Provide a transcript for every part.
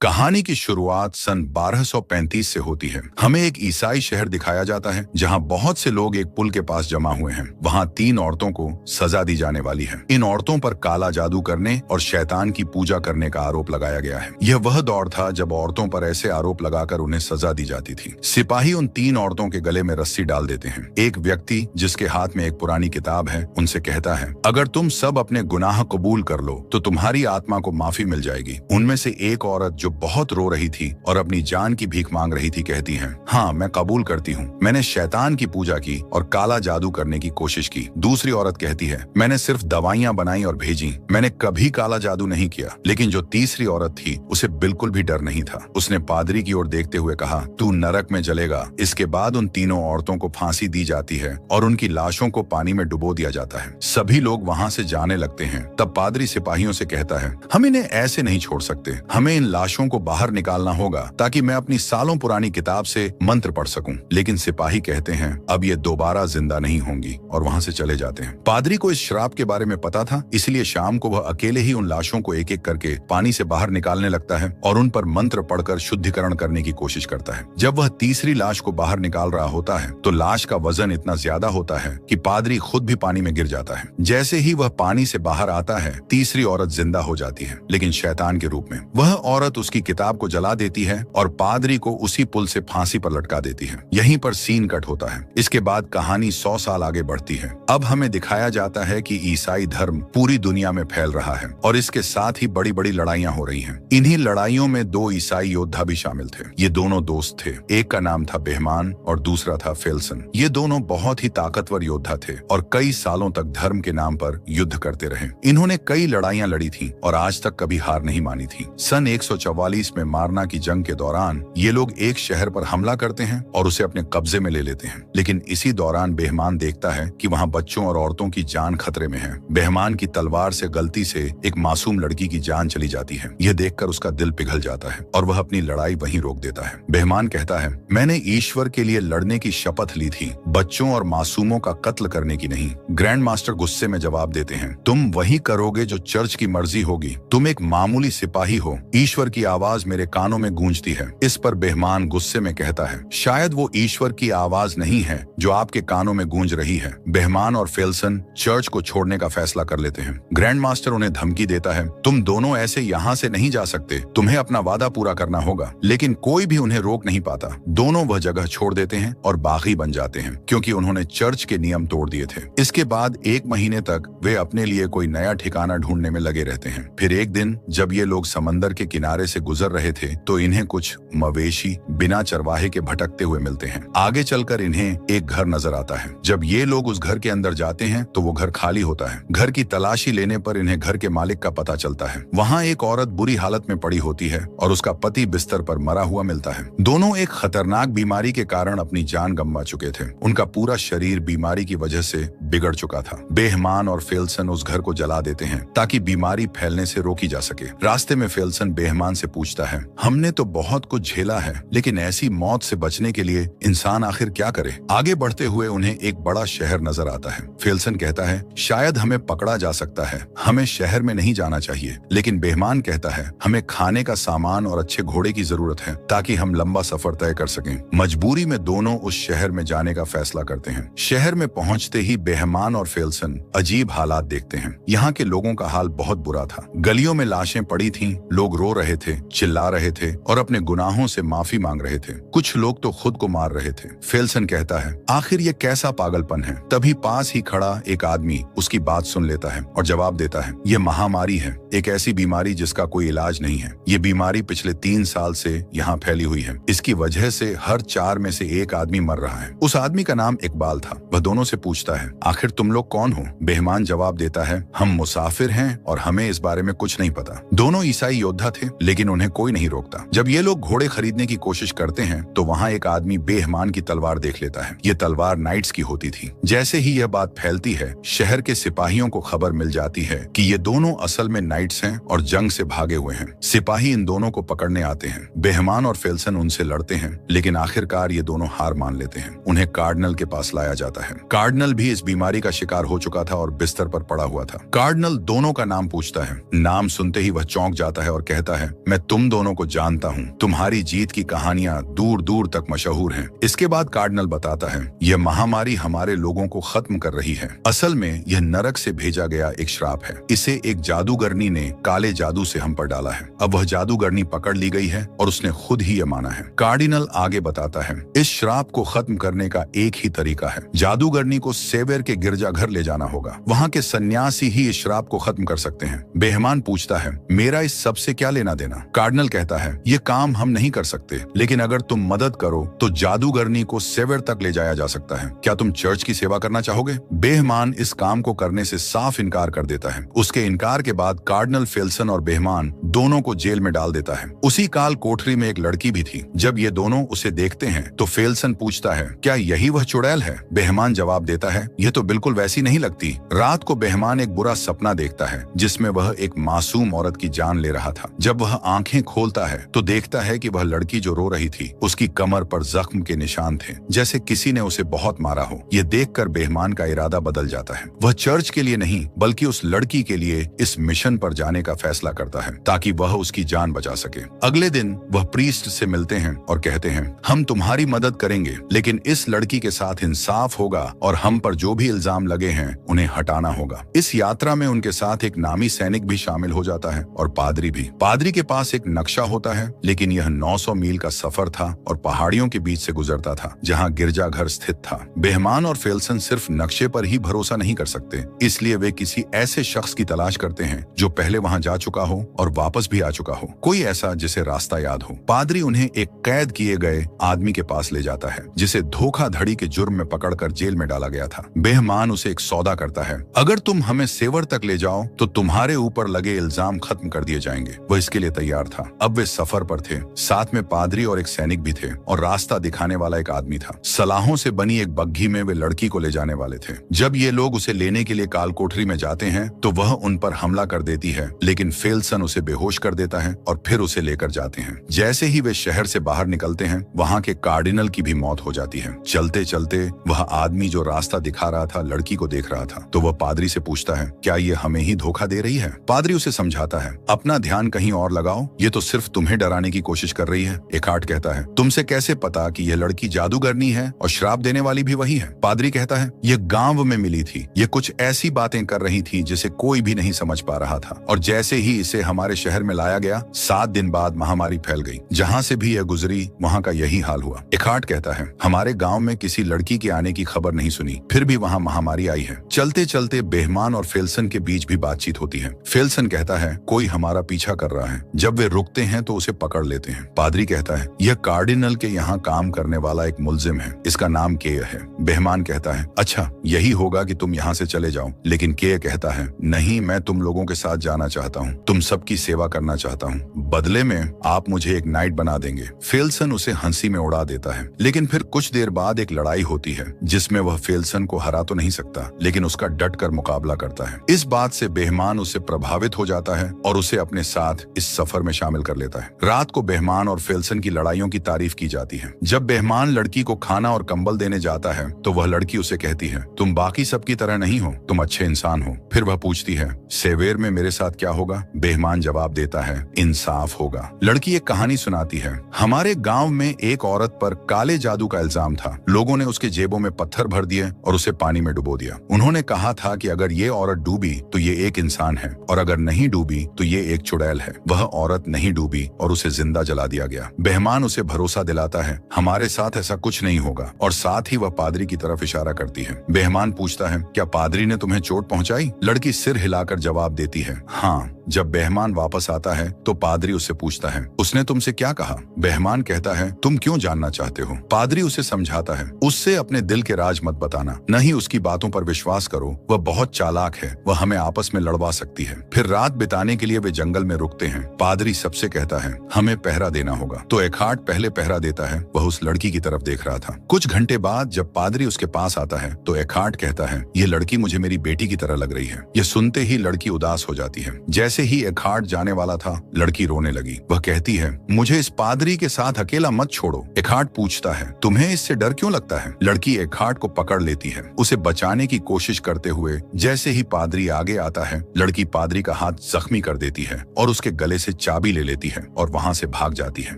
कहानी की शुरुआत सन 1235 से होती है। हमें एक ईसाई शहर दिखाया जाता है जहां बहुत से लोग एक पुल के पास जमा हुए हैं। वहां 3 औरतों को सजा दी जाने वाली है। इन औरतों पर काला जादू करने और शैतान की पूजा करने का आरोप लगाया गया है। यह वह दौर था जब औरतों पर ऐसे आरोप लगाकर उन्हें सजा दी जाती थी। सिपाही उन 3 औरतों के गले में रस्सी डाल देते हैं। एक व्यक्ति जिसके हाथ में एक पुरानी किताब है उनसे कहता है, अगर तुम सब अपने गुनाह कबूल कर लो तो तुम्हारी आत्मा को माफी मिल जाएगी। उनमें से एक औरत जो बहुत रो रही थी और अपनी जान की भीख मांग रही थी कहती है, हाँ मैं कबूल करती हूँ, मैंने शैतान की पूजा की और काला जादू करने की कोशिश की। दूसरी औरत कहती है, मैंने सिर्फ दवाइयां बनाई और भेजी, मैंने कभी काला जादू नहीं किया। लेकिन जो तीसरी औरत थी उसे बिल्कुल भी डर नहीं था। उसने पादरी की ओर देखते हुए कहा, तू नरक में जलेगा। इसके बाद उन तीनों औरतों को फांसी दी जाती है और उनकी लाशों को पानी में डुबो दिया जाता है। सभी लोग वहां से जाने लगते हैं। तब पादरी सिपाहियों से कहता है, हम इन्हें ऐसे नहीं छोड़ सकते, हमें इन लाशों को बाहर निकालना होगा ताकि मैं अपनी सालों पुरानी किताब से मंत्र पढ़ सकूं। लेकिन सिपाही कहते हैं, अब ये दोबारा जिंदा नहीं होंगी और वहां से चले जाते हैं। पादरी को इस श्राप के बारे में पता था, इसलिए शाम को वह अकेले ही उन लाशों को एक एक करके पानी से बाहर निकालने लगता है और उन पर मंत्र पढ़कर शुद्धिकरण करने की कोशिश करता है। जब वह तीसरी लाश को बाहर निकाल रहा होता है तो लाश का वजन इतना ज्यादा होता है कि पादरी खुद भी पानी में गिर जाता है। जैसे ही वह पानी से बाहर आता है, तीसरी औरत जिंदा हो जाती है, लेकिन शैतान के रूप में। वह औरत उसकी किताब को जला देती है और पादरी को उसी पुल से फांसी पर लटका देती है। यहीं पर सीन कट होता है। इसके बाद कहानी 100 साल आगे बढ़ती है। अब हमें दिखाया जाता है कि ईसाई धर्म पूरी दुनिया में फैल रहा है और इसके साथ ही बड़ी बड़ी लड़ाइयां हो रही हैं। इन्हीं लड़ाइयों में 2 ईसाई योद्धा भी शामिल थे। ये दोनों दोस्त थे। एक का नाम था बेहमान और दूसरा था फेल्सन। ये दोनों बहुत ही ताकतवर योद्धा थे और कई सालों तक धर्म के नाम पर युद्ध करते रहे। इन्होंने कई लड़ाइयां लड़ी थी और आज तक कभी हार नहीं मानी थी। सन 144 में मारना की जंग के दौरान ये लोग एक शहर पर हमला करते हैं और उसे अपने कब्जे में ले लेते हैं। लेकिन इसी दौरान बेहमान देखता है कि वहां बच्चों और औरतों की जान खतरे में है। बेहमान की तलवार से गलती से एक मासूम लड़की की जान चली जाती है। यह देखकर उसका दिल पिघल जाता है और वह अपनी लड़ाई वहीं रोक देता है। बेहमान कहता है, मैंने ईश्वर के लिए लड़ने की शपथ ली थी, बच्चों और मासूमों का कत्ल करने की नहीं। ग्रैंड मास्टर गुस्से में जवाब देते हैं, तुम वही करोगे जो चर्च की मर्जी होगी। तुम एक मामूली सिपाही हो। ईश्वर की आवाज मेरे कानों में गूंजती है। इस पर बेहमान गुस्से में कहता है, शायद वो ईश्वर की आवाज नहीं है जो आपके कानों में गूंज रही है। बेहमान और फेल्सन चर्च को छोड़ने का फैसला कर लेते हैं। ग्रैंड मास्टर उन्हें धमकी देता है, तुम दोनों ऐसे यहाँ से नहीं जा सकते, तुम्हें अपना वादा पूरा करना होगा। लेकिन कोई भी उन्हें रोक नहीं पाता। दोनों वह जगह छोड़ देते हैं और बागी बन जाते हैं क्योंकि उन्होंने चर्च के नियम तोड़ दिए थे। इसके बाद 1 महीने तक वे अपने लिए कोई नया ठिकाना ढूंढने में लगे रहते हैं। फिर एक दिन जब ये लोग समंदर के किनारे से गुजर रहे थे तो इन्हें कुछ मवेशी बिना चरवाहे के भटकते हुए मिलते हैं। आगे चलकर इन्हें एक घर नजर आता है। जब ये लोग उस घर के अंदर जाते हैं तो वो घर खाली होता है। घर की तलाशी लेने पर इन्हें घर के मालिक का पता चलता है। वहाँ एक औरत बुरी हालत में पड़ी होती है और उसका पति बिस्तर पर मरा हुआ मिलता है। दोनों एक खतरनाक बीमारी के कारण अपनी जान गंवा चुके थे। उनका पूरा शरीर बीमारी की वजह से बिगड़ चुका था। बेहमान और फेल्सन उस घर को जला देते हैं ताकि बीमारी फैलने से रोकी जा सके। रास्ते में फेल्सन बेहमान से पूछता है, हमने तो बहुत कुछ झेला है, लेकिन ऐसी मौत से बचने के लिए इंसान आखिर क्या करे। आगे बढ़ते हुए उन्हें एक बड़ा शहर नजर आता है। फेल्सन कहता है, शायद हमें पकड़ा जा सकता है, हमें शहर में नहीं जाना चाहिए। लेकिन बेहमान कहता है, हमें खाने का सामान और अच्छे घोड़े की जरूरत है ताकि हम लंबा सफर तय कर सकें। मजबूरी में दोनों उस शहर में जाने का फैसला करते हैं। शहर में पहुंचते ही बेहमान और फेल्सन अजीब हालात देखते हैं। यहाँ के लोगों का हाल बहुत बुरा था। गलियों में लाशें पड़ी थीं, लोग रो रहे थे, चिल्ला रहे थे और अपने गुनाहों से माफी मांग रहे थे। कुछ लोग तो खुद को मार रहे थे। फेल्सन कहता है, आखिर ये कैसा पागलपन है। तभी पास ही खड़ा एक आदमी उसकी बात सुन लेता है और जवाब देता है, ये महामारी है, एक ऐसी बीमारी जिसका कोई इलाज नहीं है। ये बीमारी पिछले 3 साल से यहाँ फैली हुई है। इसकी वजह से हर 4 में से 1 आदमी मर रहा है। उस आदमी का नाम इकबाल था। वह दोनों से पूछता है, आखिर तुम लोग कौन हो। बेहमान जवाब देता है, हम मुसाफिर हैं और हमें इस बारे में कुछ नहीं पता। दोनों ईसाई योद्धा थे लेकिन उन्हें कोई नहीं रोकता। जब ये लोग घोड़े खरीदने की कोशिश करते हैं तो वहाँ एक आदमी बेहमान की तलवार देख लेता है। ये तलवार नाइट्स की होती थी। जैसे ही यह बात फैलती है, शहर के सिपाहियों को खबर मिल जाती है कि ये दोनों असल में नाइट्स हैं और जंग से भागे हुए हैं। सिपाही इन दोनों को पकड़ने आते हैं। बेहमान और फेल्सन उनसे लड़ते हैं लेकिन आखिरकार ये दोनों हार मान लेते हैं। उन्हें कार्डिनल के पास लाया जाता है। है। कार्डिनल भी इस बीमारी का शिकार हो चुका था और बिस्तर पर पड़ा हुआ था। कार्डिनल दोनों का नाम पूछता है। नाम सुनते ही वह चौंक जाता है और कहता है, मैं तुम दोनों को जानता हूँ, तुम्हारी जीत की कहानियां दूर दूर तक मशहूर हैं। इसके बाद कार्डिनल बताता है, यह महामारी हमारे लोगों को खत्म कर रही है। असल में यह नरक से भेजा गया एक श्राप है। इसे एक जादूगरनी ने काले जादू से हम पर डाला है। अब वह जादूगरनी पकड़ ली गई है और उसने खुद ही यह माना है। कार्डिनल आगे बताता है, इस श्राप को खत्म करने का एक ही तरीका है, जादूगरनी को सेवेर के गिरजाघर ले जाना होगा। वहाँ के सन्यासी ही इस श्राप को खत्म कर सकते हैं। बेहमान पूछता है, मेरा इस सब से क्या लेना देना? कार्डिनल कहता है, ये काम हम नहीं कर सकते, लेकिन अगर तुम मदद करो तो जादूगरनी को सेवेर तक ले जाया जा सकता है। क्या तुम चर्च की सेवा करना चाहोगे? बेहमान इस काम को करने से साफ इनकार कर देता है। उसके इनकार के बाद कार्डिनल फेल्सन और बेहमान दोनों को जेल में डाल देता है। उसी काल कोठरी में एक लड़की भी थी। जब ये दोनों उसे देखते हैं तो फेल्सन पूछता है, क्या यही वह चुड़ैल है? बेहमान जवाब देता है, यह तो बिल्कुल वैसी नहीं लगती। रात को बेहमान एक बुरा सपना देखता है जिसमें वह एक मासूम औरत की जान ले रहा था। जब वह आंखें खोलता है तो देखता है कि वह लड़की जो रो रही थी उसकी कमर पर जख्म के निशान थे, जैसे किसी ने उसे बहुत मारा हो। यह देखकर बेहमान का इरादा बदल जाता है। वह चर्च के लिए नहीं बल्कि उस लड़की के लिए इस मिशन पर जाने का फैसला करता है ताकि वह उसकी जान बचा सके। अगले दिन वह प्रीस्ट से मिलते हैं और कहते हैं, हम तुम्हारी मदद करेंगे, लेकिन इस लड़की के साथ इंसाफ होगा और हम पर जो भी इल्जाम लगे हैं उन्हें हटाना होगा। इस यात्रा में उनके साथ एक नामी सैनिक भी शामिल हो जाता है और पादरी भी। पादरी के पास एक नक्शा होता है, लेकिन यह 900 मील का सफर था और पहाड़ियों के बीच से गुजरता था जहाँ गिरजाघर स्थित था। बेहमान और फेल्सन सिर्फ नक्शे पर ही भरोसा नहीं कर सकते, इसलिए वे किसी ऐसे शख्स की तलाश करते हैं जो पहले वहां जा चुका हो और वापस भी आ चुका हो, कोई ऐसा जिसे रास्ता याद हो। पादरी उन्हें एक कैद किए गए आदमी के पास ले जाता है जिसे धोखाधड़ी के जुर्म में पकड़कर जेल में डाला गया था। बेहमान उसे एक सौदा करता है, अगर तुम हमें सेवर तक ले जाओ तो तुम्हारे ऊपर लगे इल्जाम खत्म कर दिए जाएंगे। वह इसके लिए तैयार था। अब वे सफर पर थे, साथ में पादरी और एक सैनिक भी थे और रास्ता दिखाने वाला एक आदमी था। सलाहों से बनी एक बग्घी में वे लड़की को ले जाने वाले थे। जब ये लोग उसे लेने के लिए काल कोठरी में जाते हैं तो वह उन पर हमला कर देती है, लेकिन फेल्सन उसे बेहोश कर देता है और फिर उसे लेकर जाते हैं। जैसे ही वे शहर से बाहर निकलते हैं वहाँ के कार्डिनल की भी मौत हो जाती है। चलते चलते वह आदमी जो रास्ता दिखा रहा था लड़की को देख रहा था, तो वह पादरी से पूछता है, क्या ये हमें ही धोखा दे रही है? पादरी उसे समझाता है, अपना ध्यान कहीं और लगाओ, ये तो सिर्फ तुम्हें डराने की कोशिश कर रही है। एकार्ट कहता है, तुमसे कैसे पता कि यह लड़की जादूगरनी है और श्राप देने वाली भी वही है? पादरी कहता है, यह गांव में मिली थी, ये कुछ ऐसी बातें कर रही थी जिसे कोई भी नहीं समझ पा रहा था, और जैसे ही इसे हमारे शहर में लाया गया 7 दिन बाद महामारी फैल गई। जहाँ से भी यह गुजरी वहाँ का यही हाल हुआ। एकार्ट कहता है, हमारे गांव में किसी लड़की के आने की खबर नहीं सुनी, फिर भी वहाँ महामारी आई है। चलते चलते बेहमान और फेल्सन के बीच भी बातचीत होती है। फेल्सन कहता है, कोई हमारा पीछा कर रहा है। जब वे रुकते हैं तो उसे पकड़ लेते हैं। पादरी कहता है, यह कार्डिनल के यहाँ काम करने वाला एक मुलजिम है, इसका नाम केय है। बेहमान कहता है, अच्छा यही होगा कि तुम यहाँ से चले जाओ। लेकिन केय कहता है, नहीं, मैं तुम लोगों के साथ जाना चाहता हूँ, तुम सबकी सेवा करना चाहता हूँ, बदले में आप मुझे एक नाइट बना देंगे। फेल्सन उसे हंसी में उड़ा देता है, लेकिन फिर कुछ देर बाद एक लड़ाई होती है जिसमें वह फेल्सन को हरा तो नहीं सकता, लेकिन उसका डट कर मुकाबला करता है। इस बात से बेहमान उससे प्रभावित हो जाता है और उसे अपने साथ इस सफर में शामिल कर लेता है। रात को बेहमान और फेल्सन की लड़ाइयों की तारीफ की जाती है। जब बेहमान लड़की को खाना और कंबल देने जाता है तो वह लड़की उसे कहती है, तुम बाकी सबकी तरह नहीं हो, तुम अच्छे इंसान हो। फिर वह पूछती है, सेवेर में मेरे साथ क्या होगा? बेहमान जवाब देता है, इंसाफ होगा। लड़की एक कहानी सुनाती है, हमारे गांव में एक औरत पर काले जादू का इल्जाम था। लोगों ने उसके जेबों में पत्थर भर दिए और उसे पानी में डुबो दिया। उन्होंने कहा था कि अगर ये औरत डूबी तो ये एक इंसान है, और अगर नहीं डूबी तो ये एक चुड़ैल है। वह औरत नहीं डूबी और उसे जिंदा जला दिया गया। बेहमान उसे भरोसा दिलाता है, हमारे साथ ऐसा कुछ नहीं होगा, और साथ ही वह पादरी की तरफ इशारा करती है। बेहमान पूछता है, क्या पादरी ने तुम्हें चोट पहुंचाई? लड़की सिर हिलाकर जवाब देती है, हाँ। जब बेहमान वापस आता है तो पादरी उससे पूछता है, उसने तुमसे क्या कहा? बेहमान कहता है, तुम क्यों जानना चाहते हो? पादरी उसे समझाता है, उससे अपने दिल के राज मत बताना, न ही उसकी बातों पर विश्वास करो, वह बहुत चालाक है, वह हमें आपस में लड़वा सकती है। फिर रात बिताने के लिए वे जंगल में रुकते हैं। पादरी सबसे कहता है, हमें पहरा देना होगा, तो एकार्ट पहले पहरा देता है। वह उस लड़की की तरफ देख रहा था। कुछ घंटे बाद जब पादरी उसके पास आता है तो एकार्ट कहता है, ये लड़की मुझे मेरी बेटी की तरह लग रही है। यह सुनते ही लड़की उदास हो जाती है। जैसे ही एकार्ट जाने वाला था लड़की रोने लगी। वह कहती है, मुझे इस पादरी के साथ अकेला मत छोड़ो। एकार्ट पूछता है, तुम्हें इससे डर क्यों लगता है? लड़की एकार्ट हार्ट को पकड़ लेती है, उसे बचाने की कोशिश करते हुए। जैसे ही पादरी आगे आता है, लड़की पादरी का हाथ जख्मी कर देती है और उसके गले से चाबी ले लेती है और वहां से भाग जाती है।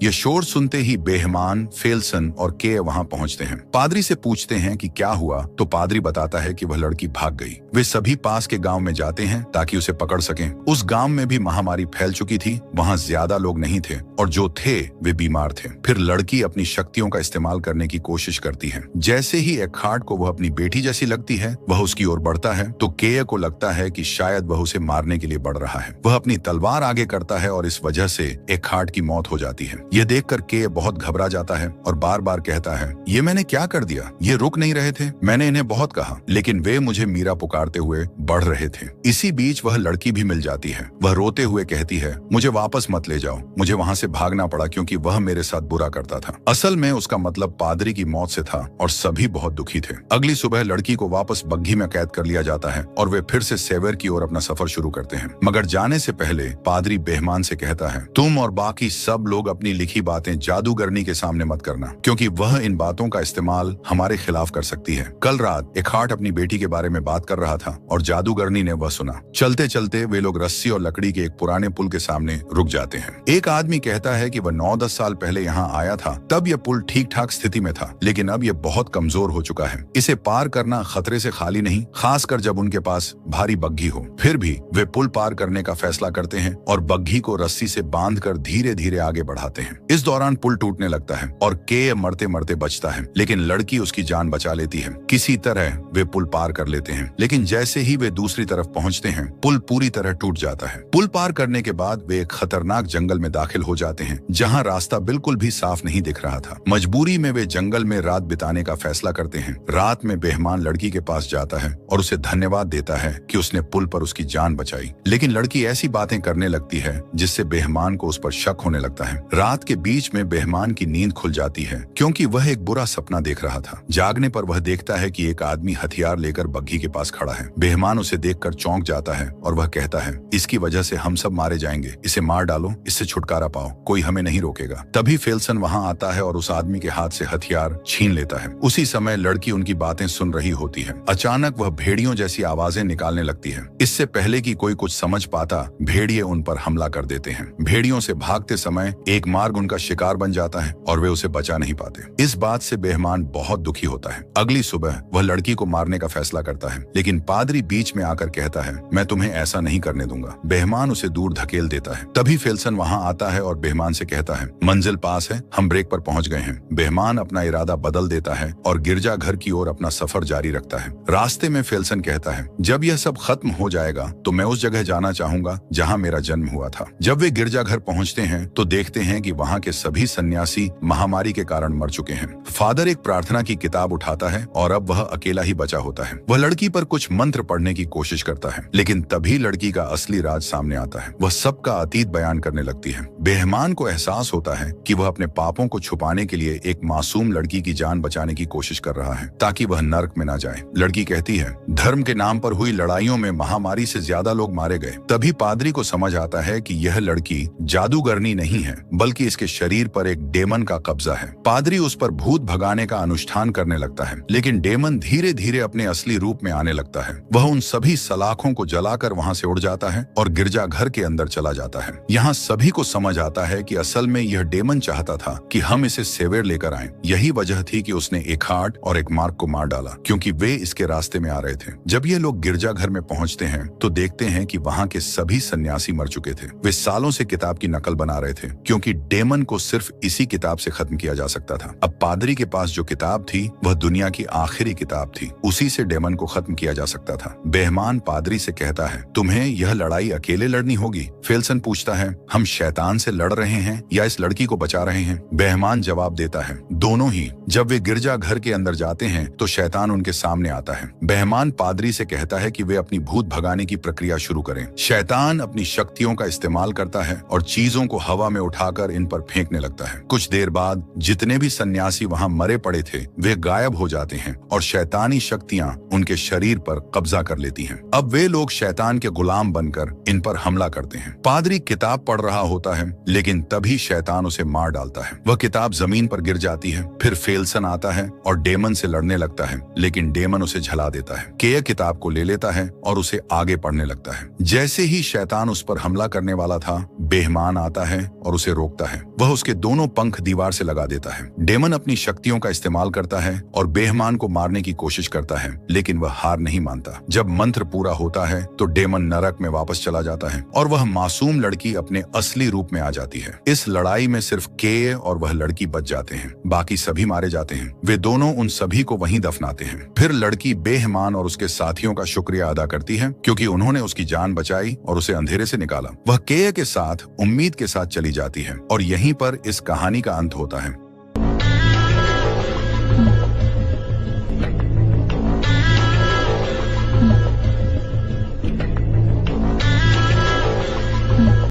ये शोर सुनते ही बेहमान, फेल्सन और के वहां पहुंचते हैं। पादरी से पूछते हैं कि क्या हुआ, तो पादरी बताता है कि वह लड़की भाग गई। वे सभी पास के गांव में जाते हैं ताकि उसे पकड़ सकें। उस गांव में भी महामारी फैल चुकी थी, वहां ज्यादा लोग नहीं थे और जो थे वे बीमार थे। फिर लड़की अपनी शक्तियों का इस्तेमाल करने की कोशिश करती है। जैसे ही एखार्ड को वह अपनी बेटी जैसी लगती है, वह उसकी ओर बढ़ता है तो केय को लगता है कि शायद वह उसे मारने के लिए बढ़ रहा है। वह अपनी तलवार आगे करता है और इस वजह से एखार्ड की मौत हो जाती है। यह देखकर केय बहुत घबरा जाता है और बार बार कहता है, ये मैंने क्या कर दिया, ये रुक नहीं रहे थे, मैंने इन्हें बहुत कहा लेकिन वे मुझे मीरा पुकारते हुए बढ़ रहे थे। इसी बीच वह लड़की भी मिल जाती है। वह रोते हुए कहती है, मुझे वापस मत ले जाओ, मुझे वहां से भागना पड़ा क्योंकि वह मेरे साथ बुरा करता था। असल में उसका मतलब पादरी की मौत से था और सभी बहुत दुखी थे। अगली सुबह लड़की को वापस बग्घी में कैद कर लिया जाता है और वे फिर से सेवर की ओर अपना सफर शुरू करते हैं। मगर जाने से पहले पादरी बेहमान से कहता है, तुम और बाकी सब लोग अपनी लिखी बातें जादूगरनी के सामने मत करना क्योंकि वह इन बातों का इस्तेमाल हमारे खिलाफ कर सकती है। कल रात एखार्ड अपनी बेटी के बारे में बात कर रहा था और जादूगरनी ने वह सुना। चलते चलते वे लोग रस्सी और लकड़ी के एक पुराने पुल के सामने रुक जाते हैं। एक आदमी कहता है कि वह 9-10 साल पहले यहाँ आया था, तब यह पुल ठीक ठाक स्थिति में था लेकिन अब यह बहुत कमजोर हो चुका है। इसे पार करना खतरे से खाली नहीं, खासकर जब उनके पास भारी बग्घी हो। फिर भी वे पुल पार करने का फैसला करते हैं और बग्घी को रस्सी से बांधकर धीरे धीरे आगे बढ़ाते हैं। इस दौरान पुल टूटने लगता है और के मरते मरते बचता है लेकिन लड़की उसकी जान बचा लेती है। किसी तरह वे पुल पार कर लेते हैं लेकिन जैसे ही वे दूसरी तरफ पहुंचते हैं, पुल पूरी तरह टूट जाता है। पुल पार करने के बाद वे एक खतरनाक जंगल में दाखिल हो जाते हैं जहां रास्ता बिल्कुल भी साफ नहीं दिख रहा था। मजबूरी में वे जंगल में रात बिताने का फैसला करते हैं। रात में बेहमान लड़की के पास जाता है और उसे धन्यवाद देता है कि उसने पुल पर उसकी जान बचाई, लेकिन लड़की ऐसी बातें करने लगती है जिससे बेहमान को उस पर शक होने लगता है। रात के बीच में बेहमान की नींद खुल जाती है क्योंकि वह एक बुरा सपना देख रहा था। जागने पर वह देखता है कि एक आदमी हथियार लेकर बग्घी के पास खड़ा है। बेहमान उसे देखकर चौंक जाता है और वह कहता है, इसकी वजह से हम सब मारे जाएंगे, इसे मार डालो, इससे छुटकारा पाओ, कोई हमें नहीं रोकेगा। तभी फेल्सन वहां आता है और उस आदमी के हाथ से हथियार छीन लेता है। उसी समय लड़की उनकी बातें सुन रही होती है। अचानक वह भेड़ियों जैसी आवाजें निकालने लगती है। इससे पहले कि कोई कुछ समझ पाता, भेड़िए उन पर हमला कर देते हैं। भेड़ियों से भागते समय एक मार्ग उनका शिकार बन जाता है और वे उसे बचा नहीं पाते। इस बात से बेहमान बहुत दुखी होता है। अगली सुबह वह लड़की को मारने का फैसला करता है लेकिन पादरी बीच में आकर कहता है, मैं तुम्हें ऐसा नहीं करने दूंगा। बेहमान उसे दूर धकेल देता है। तभी फेल्सन वहां आता है और बेहमान से कहता है, मंजिल पास है, हम ब्रेक पर पहुंच गए हैं। बेहमान अपना इरादा बदल देता है और गिरजा घर की ओर अपना सफर जारी रखता है। रास्ते में फेल्सन कहता है, जब यह सब खत्म हो जाएगा तो मैं उस जगह जाना चाहूंगा जहां मेरा जन्म हुआ था। जब वे गिरजा घर पहुंचते हैं तो देखते हैं कि वहां के सभी सन्यासी महामारी के कारण मर चुके हैं। फादर एक प्रार्थना की किताब उठाता है और अब वह अकेला ही बचा होता है। वह लड़की पर कुछ मंत्र पढ़ने की कोशिश करता है लेकिन तभी लड़की का असली राज सामने आता है। वह सबका अतीत बयान करने लगती है। बेहमान को एहसास होता है कि वह अपने पापों को छुपाने के लिए एक मासूम लड़की की जान बचाने की कोशिश कर रहा है ताकि वह नर्क में ना जाए। लड़की कहती है, धर्म के नाम पर हुई लड़ाइयों में महामारी से ज्यादा लोग मारे गए। तभी पादरी को समझ आता है कि यह लड़की जादूगरनी नहीं है बल्कि इसके शरीर पर एक डेमन का कब्जा है। पादरी उस पर भूत भगाने का अनुष्ठान करने लगता है लेकिन डेमन धीरे धीरे अपने असली रूप में आने लगता है। वह उन सभी सलाखों को जलाकर वहां से उड़ जाता है और गिरजा घर के अंदर चला जाता है। यहाँ सभी को समझ आता है कि असल में यह डेमन चाहता था कि हम इसे सेवेर लेकर आएं। यही वजह थी कि उसने एखार्ड और एक मार्क को मार डाला क्योंकि वे इसके रास्ते में आ रहे थे। जब ये लोग गिरजा घर में पहुंचते हैं तो देखते हैं कि वहां के सभी सन्यासी मर चुके थे। वे सालों से किताब की नकल बना रहे थे क्योंकि डेमन को सिर्फ इसी किताब से खत्म किया जा सकता था। अब पादरी के पास जो किताब थी वह दुनिया की आखिरी किताब थी, उसी से डेमन को खत्म किया जा सकता था। बेहमान पादरी से कहता है, तुम्हें यह लड़ाई अकेले लड़नी होगी। फेल्सन पूछता है, हम शैतान से लड़ रहे हैं या इस लड़की को बचा रहे हैं? बेहमान जवाब देता है, दोनों ही। जब वे गिरजा घर के अंदर जाते हैं तो शैतान उनके सामने आता है। बेहमान पादरी से कहता है कि वे अपनी भूत भगाने की प्रक्रिया शुरू करें। शैतान अपनी शक्तियों का इस्तेमाल करता है और चीजों को हवा में उठाकर इन पर फेंकने लगता है। कुछ देर बाद जितने भी सन्यासी वहां मरे पड़े थे वे गायब हो जाते हैं और शैतानी शक्तियां उनके शरीर पर कब्जा कर लेती हैं। अब वे लोग शैतान के गुलाम बनकर इन पर हमला करते हैं। पादरी किताब पढ़ रहा होता है लेकिन तभी शैतान उसे मार डालता है। वह किताब जमीन पर गिर जाती है। फिर फेल्सन आता है और डेमन डेमन से लड़ने लगता है, लेकिन डेमन उसे झला देता है। केय किताब को ले लेता है और उसे आगे पढ़ने लगता है। जैसे ही शैतान उस पर हमला करने वाला था, बेहमान आता है और उसे रोकता है। वह उसके दोनों पंख दीवार से लगा देता है। डेमन अपनी शक्तियों का इस्तेमाल करता है और बेहमान को मारने की कोशिश करता है, लेकिन वह हार नहीं मानता। जब मंत्र पूरा होता है तो डेमन नरक में वापस चला जाता है और वह मासूम लड़की अपने असली रूप में आ जाती है। इस लड़ाई में सिर्फ केय और वह लड़की बच जाते हैं, बाकी सभी मारे जाते हैं। वे दोनों उन सभी को वहीं दफनाते हैं। फिर लड़की बेहमान और उसके साथियों का शुक्रिया अदा करती है, क्योंकि उन्होंने उसकी जान बचाई और उसे अंधेरे से निकाला। वह केय के साथ उम्मीद के साथ चली जाती है और यहीं पर इस कहानी का अंत होता है।